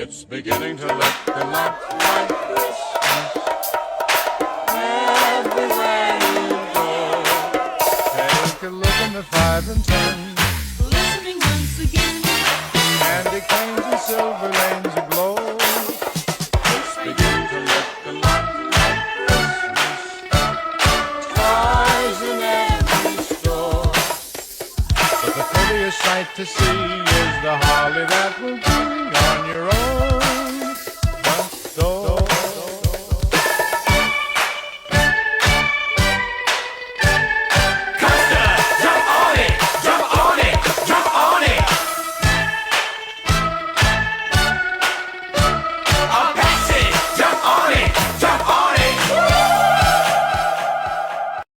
It's beginning to look a lot like Christmas everywhere you go. Take a look in the 5 and 10, listening once again. candy canes and silver lanes aglow. It's beginning to look a lot like Christmas. Toys in every store. But the prettiest sight to see is the holly that will be on your own.